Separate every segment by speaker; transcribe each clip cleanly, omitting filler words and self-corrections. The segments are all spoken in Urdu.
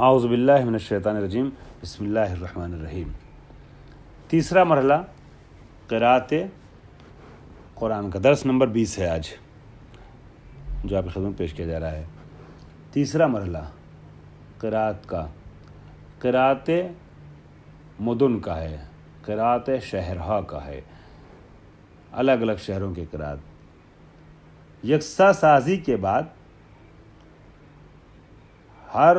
Speaker 1: اعوذ باللہ من الشیطان الرجیم، بسم اللہ الرحمن الرحیم۔ تیسرا مرحلہ قراءت قرآن کا درس نمبر 20 ہے آج جو آپ کی خدمت پیش کیا جا رہا ہے۔ تیسرا مرحلہ قراءت کا، قراءت مدن کا ہے، قراءت شہرہا کا ہے، الگ الگ شہروں کی قراءت۔ یکساں سازی کے بعد ہر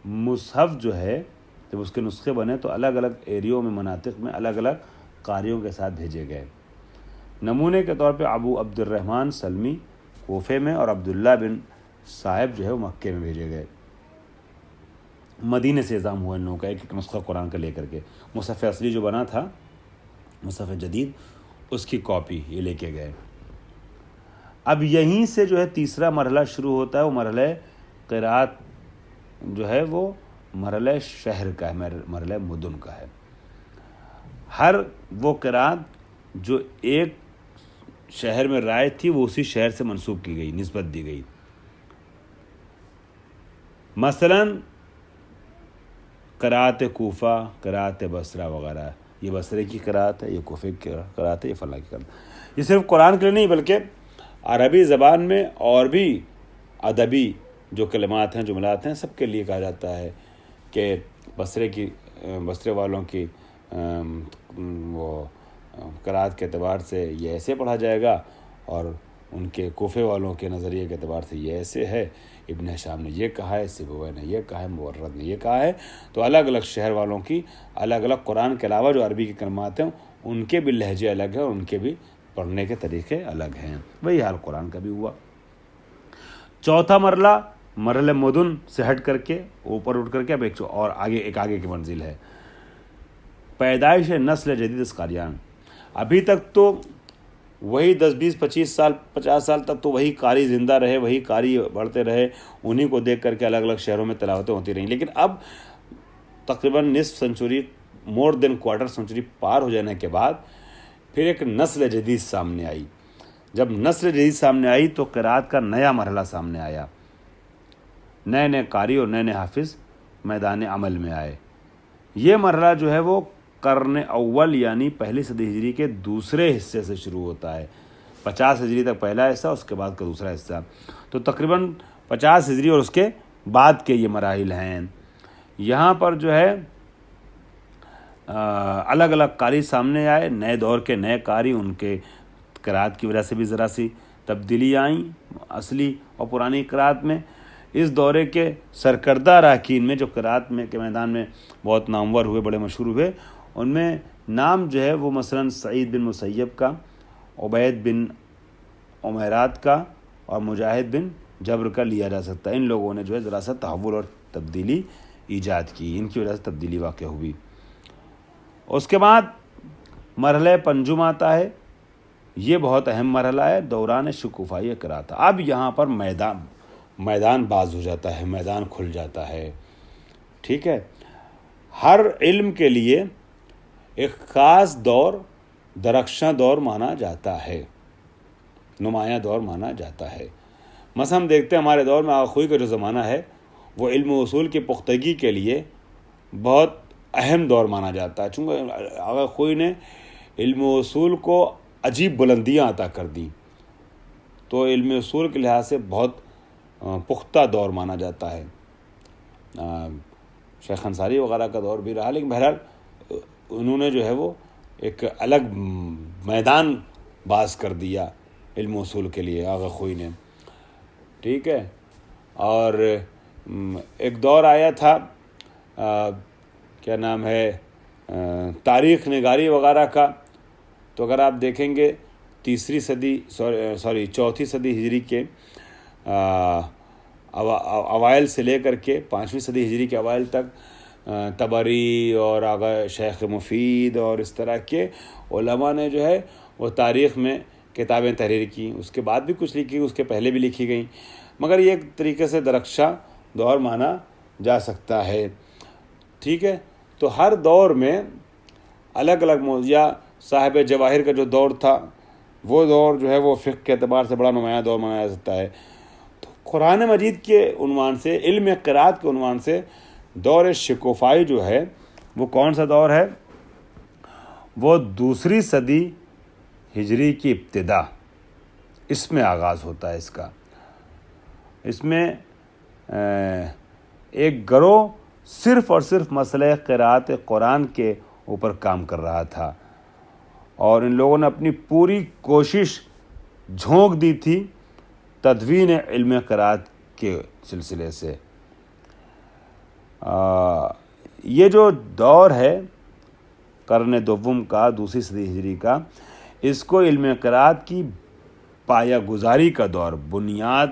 Speaker 1: مصحف جو ہے جب اس کے نسخے بنے تو الگ الگ ایریوں میں، مناطق میں الگ الگ قاریوں کے ساتھ بھیجے گئے۔ نمونے کے طور پہ ابو عبد الرحمن سلمی کوفے میں اور عبداللہ بن صاحب جو ہے وہ مکے میں بھیجے گئے۔ مدینے سے اعزام ہوا ان لوگوں کا ایک ایک نسخہ قرآن کا لے کر کے۔ مصحف اصلی جو بنا تھا، مصحف جدید، اس کی کاپی یہ لے کے گئے۔ اب یہیں سے جو ہے تیسرا مرحلہ شروع ہوتا ہے، وہ مرحلہ قراءت جو ہے وہ مرحلہ شہر کا ہے، مرحلہ مدن کا ہے۔ ہر وہ قراءت جو ایک شہر میں رائج تھی وہ اسی شہر سے منسوب کی گئی، نسبت دی گئی۔ مثلا قراءت کوفہ، قراءت بصرہ وغیرہ، یہ بصرے کی قراءت ہے، یہ کوفے کی قراءت ہے، یہ فلاں کی قراءت۔ یہ صرف قرآن کے لیے نہیں بلکہ عربی زبان میں اور بھی ادبی جو کلمات ہیں، جملات ہیں، سب کے لیے کہا جاتا ہے کہ بصرے والوں کی وہ قراءت کے اعتبار سے یہ ایسے پڑھا جائے گا، اور ان کے کوفے والوں کے نظریے کے اعتبار سے یہ ایسے ہے۔ ابن ہشام نے یہ کہا ہے، سیبویہ نے یہ کہا ہے، مورد نے یہ کہا ہے۔ تو الگ الگ شہر والوں کی الگ الگ قرآن کے علاوہ جو عربی کے کلمات ہیں ان کے بھی لہجے الگ ہیں اور ان کے بھی پڑھنے کے طریقے الگ ہیں۔ وہی حال قرآن کا بھی ہوا۔ چوتھا مرحلہ مدن سے ہٹ کر کے اوپر اٹھ کر کے اب ایک اور آگے کی منزل ہے، پیدائش نسل جدید از قاریان۔ ابھی تک تو وہی 10 20 25 سال 50 سال تک تو وہی قاری زندہ رہے، وہی قاری بڑھتے رہے، انہی کو دیکھ کر کے الگ الگ شہروں میں تلاوتیں ہوتی رہیں۔ لیکن اب تقریباً نصف سنچری، مور دین کوارٹر سنچری پار ہو جانے کے بعد پھر ایک نسل جدید سامنے آئی۔ جب نسل جدید سامنے آئی تو قراءت کا نیا مرحلہ سامنے آیا، نئے نئے قاری اور نئے نئے حافظ میدان عمل میں آئے۔ یہ مرحلہ جو ہے وہ قرن اول یعنی پہلی صدی ہجری کے دوسرے حصے سے شروع ہوتا ہے۔ 50 ہجری تک پہلا حصہ، اس کے بعد کا دوسرا حصہ، تو تقریباً 50 ہجری اور اس کے بعد کے یہ مراحل ہیں۔ یہاں پر جو ہے الگ الگ قاری سامنے آئے، نئے دور کے نئے قاری، ان کے قراءت کی وجہ سے بھی ذرا سی تبدیلی آئیں اصلی اور پرانی قراءت میں۔ اس دورے کے سرکردہ اراکین میں جو قراءت میں کے میدان میں بہت نامور ہوئے، بڑے مشہور ہوئے، ان میں نام جو ہے وہ مثلا سعید بن مسیب کا، عبید بن عمیرات کا اور مجاہد بن جبر کا لیا جا سکتا ہے۔ ان لوگوں نے جو ہے ذرا سا تحول اور تبدیلی ایجاد کی، ان کی وجہ سے تبدیلی واقع ہوئی۔ اس کے بعد مرحلہ پنجم آتا ہے، یہ بہت اہم مرحلہ ہے، دوران شکوفائی قراءت۔ اب یہاں پر میدان باز ہو جاتا ہے، میدان کھل جاتا ہے، ٹھیک ہے۔ ہر علم کے لیے ایک خاص دور درخشاں دور مانا جاتا ہے، نمایاں دور مانا جاتا ہے۔ مثلا ہم دیکھتے ہیں ہمارے دور میں آغا خوئی کا جو زمانہ ہے وہ علم و اصول کی پختگی کے لیے بہت اہم دور مانا جاتا ہے، چونکہ آغا خوئی نے علم و اصول کو عجیب بلندیاں عطا کر دیں، تو علم اصول کے لحاظ سے بہت پختہ دور مانا جاتا ہے۔ شیخ انصاری وغیرہ کا دور بھی رہا، لیکن بہرحال انہوں نے جو ہے وہ ایک الگ میدان باز کر دیا علم و اصول کے لیے آغا خوئی نے، ٹھیک ہے۔ اور ایک دور آیا تھا، کیا نام ہے، تاریخ نگاری وغیرہ کا، تو اگر آپ دیکھیں گے چوتھی صدی ہجری کے اوائل سے لے کر کے 5ویں صدی ہجری کے اوائل تک طبری اور آغا شیخ مفید اور اس طرح کے علماء نے جو ہے وہ تاریخ میں کتابیں تحریر کی، اس کے بعد بھی کچھ لکھی، اس کے پہلے بھی لکھی گئیں، مگر یہ ایک طریقے سے درخشاں دور مانا جا سکتا ہے، ٹھیک ہے۔ تو ہر دور میں الگ الگ موضوع، صاحب جواہر کا جو دور تھا وہ دور جو ہے وہ فقہ کے اعتبار سے بڑا نمایاں دور مانا جا سکتا ہے۔ تو قرآن مجید کے عنوان سے، علم قرات کے عنوان سے دور شکوفائی جو ہے وہ کون سا دور ہے؟ وہ 2 صدی ہجری کی ابتدا، اس میں آغاز ہوتا ہے اس کا۔ اس میں ایک گروہ صرف اور صرف مسئلہ قراءت قرآن کے اوپر کام کر رہا تھا، اور ان لوگوں نے اپنی پوری کوشش جھونک دی تھی تدوین علم قراءت کے سلسلے سے۔ یہ جو دور ہے قرن دوم کا، 2 صدی ہجری کا، اس کو علم قراءت کی پایہ گزاری کا دور، بنیاد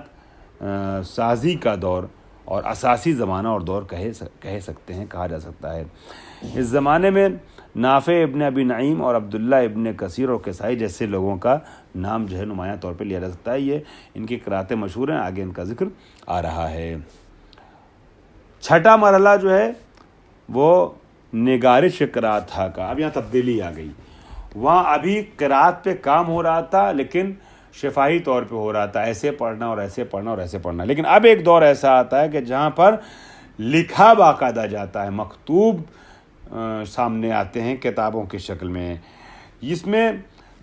Speaker 1: سازی کا دور اور اساسی زمانہ اور دور کہہ سکتے ہیں، کہا جا سکتا ہے۔ اس زمانے میں نافع ابن ابی نعیم اور عبداللہ ابن کثیر اور کسائی جیسے لوگوں کا نام جو ہے نمایاں طور پہ لیا جا سکتا ہے۔ یہ ان کی قراتیں مشہور ہیں، آگے ان کا ذکر آ رہا ہے۔ چھٹا مرحلہ جو ہے وہ نگارش قرات کا، اب یہاں تبدیلی آ گئی۔ وہاں ابھی قرات پہ کام ہو رہا تھا لیکن شفاہی طور پہ ہو رہا تھا، ایسے پڑھنا اور ایسے پڑھنا اور ایسے پڑھنا، لیکن اب ایک دور ایسا آتا ہے کہ جہاں پر لکھا باقاعدہ جاتا ہے، مکتوب سامنے آتے ہیں کتابوں کی شکل میں۔ اس میں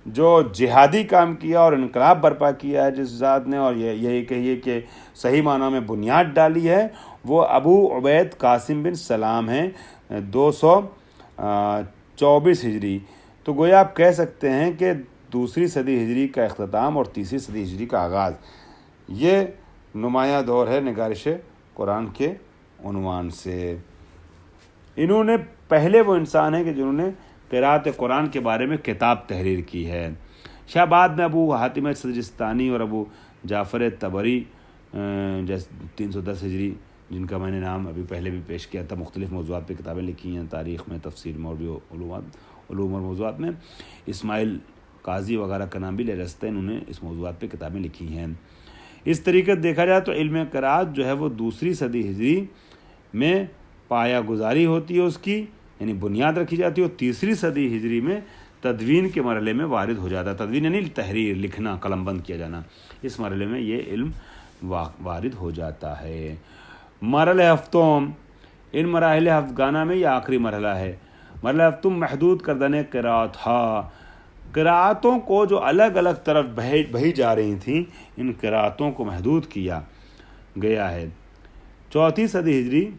Speaker 1: جو جہادی کام کیا اور انقلاب برپا کیا ہے جس ذات نے، اور یہی کہیے کہ صحیح معنوں میں بنیاد ڈالی ہے، وہ ابو عبید قاسم بن سلام ہیں، 224 ہجری۔ تو گویا آپ کہہ سکتے ہیں کہ 2 صدی ہجری کا اختتام اور 3 صدی ہجری کا آغاز، یہ نمایاں دور ہے نگارش قرآن کے عنوان سے۔ انہوں نے پہلے وہ انسان ہیں کہ جنہوں نے قراءت قرآن کے بارے میں کتاب تحریر کی ہے۔ شاہ بعد میں ابو حاتم سجستانی اور ابو جعفر طبری 310 ہجری، جن کا میں نے نام ابھی پہلے بھی پیش کیا تھا، مختلف موضوعات پہ کتابیں لکھی ہیں، تاریخ میں، تفسیر میں اور بھی علوم اور موضوعات میں۔ اسماعیل قاضی وغیرہ کا نام بھی لے جاتا ہے، انہوں نے اس موضوعات پہ کتابیں لکھی ہیں۔ اس طریقے دیکھا جائے تو علم قرات جو ہے وہ 2 صدی ہجری میں پایہ گزاری ہوتی ہے اس کی، یعنی بنیاد رکھی جاتی ہے، اور 3 صدی ہجری میں تدوین کے مرحلے میں وارد ہو جاتا ہے۔ تدوین یعنی تحریر، لکھنا، قلم بند کیا جانا، اس مرحلے میں یہ علم وارد ہو جاتا ہے۔ مرحلہ ہفتم، ان مراحل ہفتگانہ میں یہ آخری مرحلہ ہے۔ مرحلہ ہفتم محدود کردن قرات، قراتوں کو جو الگ الگ طرف بہی جا رہی تھیں، ان قراتوں کو محدود کیا گیا ہے۔ 4 صدی ہجری،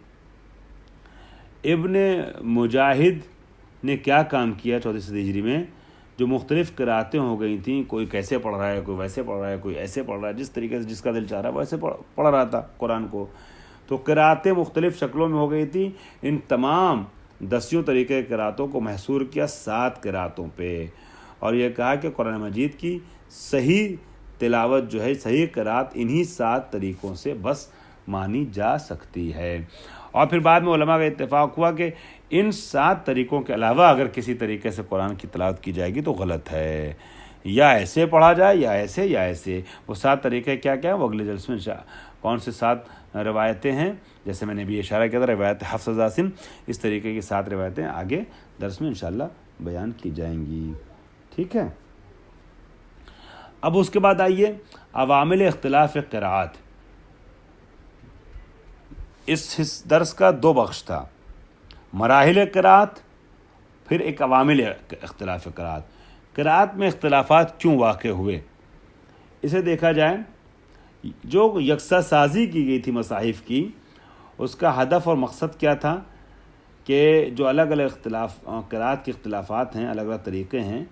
Speaker 1: ابن مجاہد نے کیا کام کیا 4 صدی ہجری میں؟ جو مختلف قراتیں ہو گئی تھیں، کوئی کیسے پڑھ رہا ہے، کوئی ویسے پڑھ رہا ہے، کوئی ایسے پڑھ رہا ہے، جس طریقے سے جس کا دل چاہ رہا ہے ویسے پڑھ رہا تھا قرآن کو۔ تو قراتیں مختلف شکلوں میں ہو گئی تھیں۔ ان تمام 10 طریقے قراتوں کو محصور کیا 7 قراتوں پہ، اور یہ کہا کہ قرآن مجید کی صحیح تلاوت جو ہے، صحیح قرات انہی 7 طریقوں سے بس مانی جا سکتی ہے۔ اور پھر بعد میں علماء کا اتفاق ہوا کہ ان 7 طریقوں کے علاوہ اگر کسی طریقے سے قرآن کی تلاوت کی جائے گی تو غلط ہے، یا ایسے پڑھا جائے یا ایسے یا ایسے۔ وہ 7 طریقے کیا کیا ہیں وہ اگلے جلسے میں کون سے 7 روایتیں ہیں، جیسے میں نے بھی اشارہ کیا تھا، روایت حفص عاصم، اس طریقے کی 7 روایتیں آگے درس میں انشاءاللہ بیان کی جائیں گی، ٹھیک ہے۔ اب اس کے بعد آئیے عوامل اختلاف قرات۔ اس درس کا 2 بخش تھا، مراحل قرات، پھر ایک عوامل اختلاف قرات۔ قرات میں اختلافات کیوں واقع ہوئے، اسے دیکھا جائے۔ جو یکساں سازی کی گئی تھی مصاحف کی، اس کا ہدف اور مقصد کیا تھا کہ جو الگ الگ قرات کے اختلافات ہیں، الگ الگ طریقے ہیں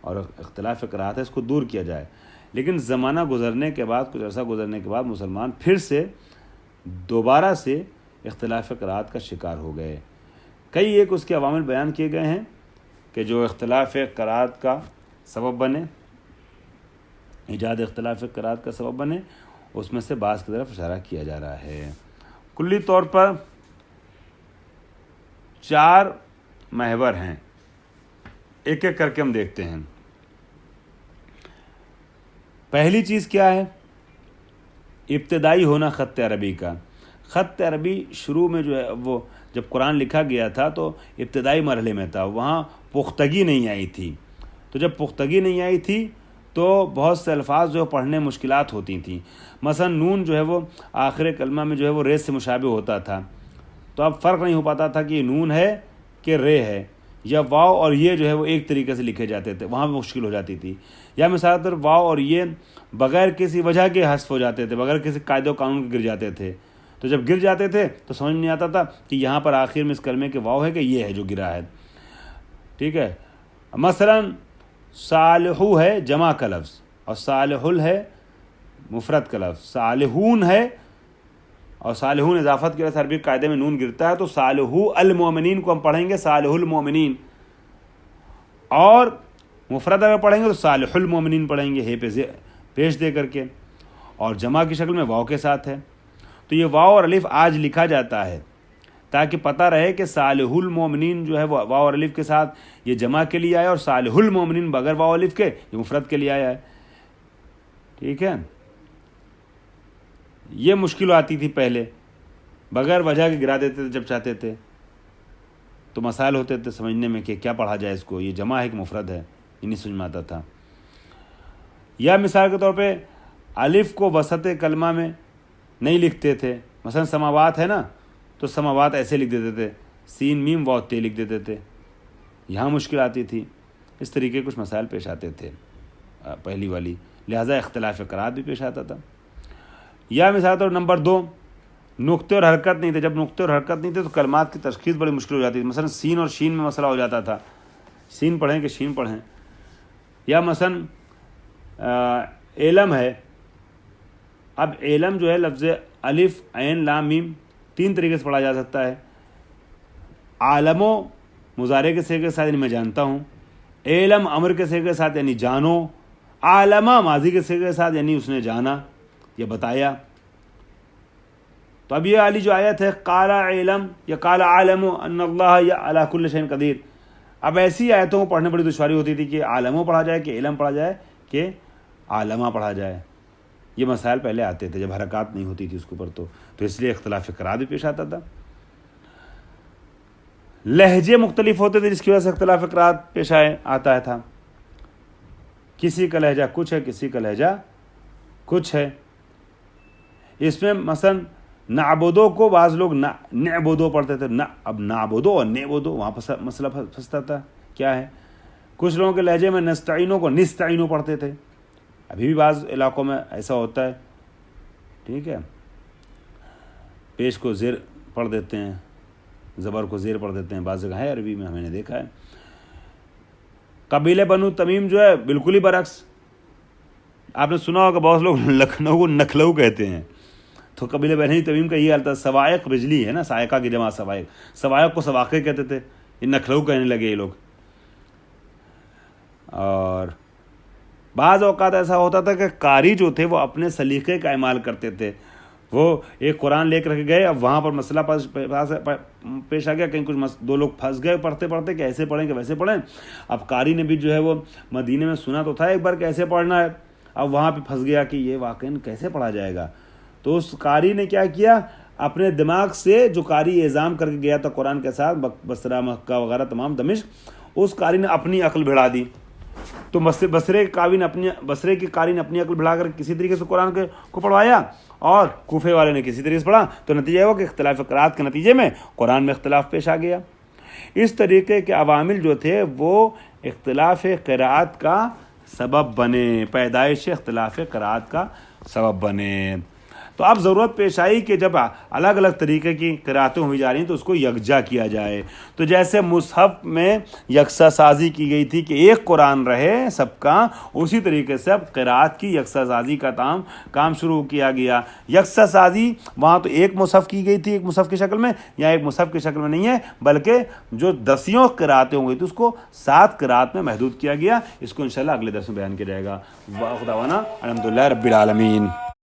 Speaker 1: اور اختلاف قرات ہے، اس کو دور کیا جائے۔ لیکن زمانہ گزرنے کے بعد، کچھ عرصہ گزرنے کے بعد، مسلمان پھر سے دوبارہ سے اختلاف قرات کا شکار ہو گئے۔ کئی ایک اس کے عوامل بیان کیے گئے ہیں کہ جو اختلاف قرات کا سبب بنے، ایجاد اختلاف قرات کا سبب بنے، اس میں سے بعض کی طرف اشارہ کیا جا رہا ہے۔ کلی طور پر 4 محور ہیں، ایک ایک کر کے ہم دیکھتے ہیں۔ پہلی چیز کیا ہے؟ ابتدائی ہونا خط عربی کا۔ خط عربی شروع میں جو ہے وہ جب قرآن لکھا گیا تھا تو ابتدائی مرحلے میں تھا، وہاں پختگی نہیں آئی تھی۔ تو جب پختگی نہیں آئی تھی تو بہت سے الفاظ جو پڑھنے مشکلات ہوتی تھیں. مثلا نون جو ہے وہ آخر کلمہ میں جو ہے وہ رے سے مشابہ ہوتا تھا، تو اب فرق نہیں ہو پاتا تھا کہ یہ نون ہے کہ رے ہے، یا واو اور یہ جو ہے وہ ایک طریقے سے لکھے جاتے تھے، وہاں بھی مشکل ہو جاتی تھی. یا مثال طور واو اور یہ بغیر کسی وجہ کے حذف ہو جاتے تھے، بغیر کسی قاعدے و قانون کے گر جاتے تھے. تو جب گر جاتے تھے تو سمجھ نہیں آتا تھا کہ یہاں پر آخر میں اس کلمے کے واو ہے کہ یہ ہے جو گرا ہے. ٹھیک ہے. مثلا صالحو ہے جمع کا لفظ اور صالحل ہے مفرد کا لفظ. صالحون ہے اور صالحون اضافت کی وجہ سے عربی قاعدے میں نون گرتا ہے، تو صالحو المومنین کو ہم پڑھیں گے صالح المومنین، اور مفرد اگر پڑھیں گے تو صالح المومنین پڑھیں گے ہے پہ پیش دے کر کے، اور جمع کی شکل میں واو کے ساتھ ہے. تو یہ واو اور الف آج لکھا جاتا ہے تاکہ پتہ رہے کہ صالح المومنین جو ہے وہ واو اور الف کے ساتھ یہ جمع کے لیے آیا، اور صالح المومنین بغیر واو الف کے یہ مفرد کے لیے آیا ہے. ٹھیک ہے. یہ مشکل آتی تھی پہلے، بغیر وجہ کے گرا دیتے تھے جب چاہتے تھے، تو مسائل ہوتے تھے سمجھنے میں کہ کیا پڑھا جائے اس کو، یہ جمع ہے کہ مفرد ہے، یہ نہیں سمجھ میں آتا تھا. یا مثال کے طور پہ الف کو وسط کلمہ میں نہیں لکھتے تھے. مثلا سماوات ہے نا، تو سماوات ایسے لکھ دیتے تھے، سین میم واو تے لکھ دیتے تھے، یہاں مشکل آتی تھی. اس طریقے کے کچھ مسائل پیش آتے تھے پہلی والی، لہٰذا اختلاف قرات بھی پیش آتا تھا. یا مثال طور نمبر 2 نقطے اور حرکت نہیں تھے. جب نقطے اور حرکت نہیں تھے تو کلمات کی تشخیص بڑی مشکل ہو جاتی تھی. مثلا سین اور شین میں مسئلہ ہو جاتا تھا، سین پڑھیں کہ شین پڑھیں. یا مثلا علم ہے، اب علم جو ہے لفظ الف عین لام میم 3 طریقے سے پڑھا جا سکتا ہے. عالم و مضارع کے صیغے کے ساتھ یعنی میں جانتا ہوں، علم امر کے صیغے کے ساتھ یعنی جانو، عالمہ ماضی کے صیغے کے ساتھ یعنی اس نے جانا یا بتایا. تو اب یہ والی جو آیت ہے قال علم یا قال عالم ان اللہ یا علی کل شیء قدیر، اب ایسی آیتوں کو پڑھنے بڑی دشواری ہوتی تھی کہ عالموں پڑھا جائے کہ علم پڑھا جائے کہ عالمہ پڑھا جائے. یہ مسائل پہلے آتے تھے جب حرکات نہیں ہوتی تھی اس کے اوپر، تو اس لیے اختلاف قرات بھی پیش آتا تھا. لہجے مختلف ہوتے تھے جس کی وجہ سے اختلاف قرات پیش آتا تھا. کسی کا لہجہ کچھ ہے، کسی کا لہجہ کچھ ہے. اس میں مثلا نعبدو کو بعض لوگ نعبدو پڑھتے تھے، اب نعبدو اور نعبدو وہاں پر مسئلہ پھنستا تھا کیا ہے. کچھ لوگوں کے لہجے میں نستعینو کو نستعینو پڑھتے تھے، ابھی بھی بعض علاقوں میں ایسا ہوتا ہے. ٹھیک ہے. پیش کو زیر پڑھ دیتے ہیں، زبر کو زیر پڑھ دیتے ہیں، بعض جگہ ہے عربی میں ہمیں نے دیکھا ہے. قبیلہ بنو تمیم جو ہے بالکل ہی برعکس. آپ نے سنا ہوگا بہت لوگ لکھنؤ کو نکھلؤ کہتے ہیں، تو قبیلہ بنو تمیم کا یہ حال تھا. سوائق بجلی ہے نا، سائقہ کی جمع سوائق، سوائق کو سواقع کہتے تھے، یہ نکھلؤ کہنے لگے یہ لوگ. اور بعض اوقات ایسا ہوتا تھا کہ قاری جو تھے وہ اپنے سلیقے کا اعمال کرتے تھے. وہ ایک قرآن لے کر کے گئے، اب وہاں پر مسئلہ پیش آ گیا، کہیں کچھ 2 لوگ پھنس گئے پڑھتے پڑھتے کہ ایسے پڑھیں کہ ویسے پڑھیں. اب قاری نے بھی جو ہے وہ مدینے میں سنا تو تھا ایک بار کہ ایسے پڑھنا ہے، اب وہاں پہ پھنس گیا کہ یہ واقعاً کیسے پڑھا جائے گا. تو اس قاری نے کیا کیا، اپنے دماغ سے جو قاری اعزام کر کے گیا تھا قرآن کے ساتھ، بصرہ مکہ وغیرہ تمام دمشق، اس قاری نے اپنی عقل بھیڑا دی. تو بصرے کی قاری نے اپنی عقل بڑھا کر کسی طریقے سے قرآن کو پڑھوایا، اور کوفے والے نے کسی طریقے سے پڑھا. تو نتیجہ ہوا کہ اختلاف قرات کے نتیجے میں قرآن میں اختلاف پیش آ گیا. اس طریقے کے عوامل جو تھے وہ اختلاف قرات کا سبب بنے، پیدائش اختلاف قرات کا سبب بنے. تو اب ضرورت پیش آئی کہ جب الگ الگ طریقے کی قراتیں ہوئی جا رہی ہیں تو اس کو یکجا کیا جائے. تو جیسے مصحف میں یکساں سازی کی گئی تھی کہ ایک قرآن رہے سب کا، اسی طریقے سے اب قرات کی یکساں سازی کا کام شروع کیا گیا. یکساں سازی وہاں تو ایک مصحف کی گئی تھی، ایک مصحف کی شکل میں، یا ایک مصحف کی شکل میں نہیں ہے، بلکہ جو 10 قراتیں ہو گئی تھی اس کو 7 قرات میں محدود کیا گیا. اس کو انشاءاللہ اگلے درس میں بیان کیا جائے گا. واخر دعوانا الحمدللہ رب العالمین.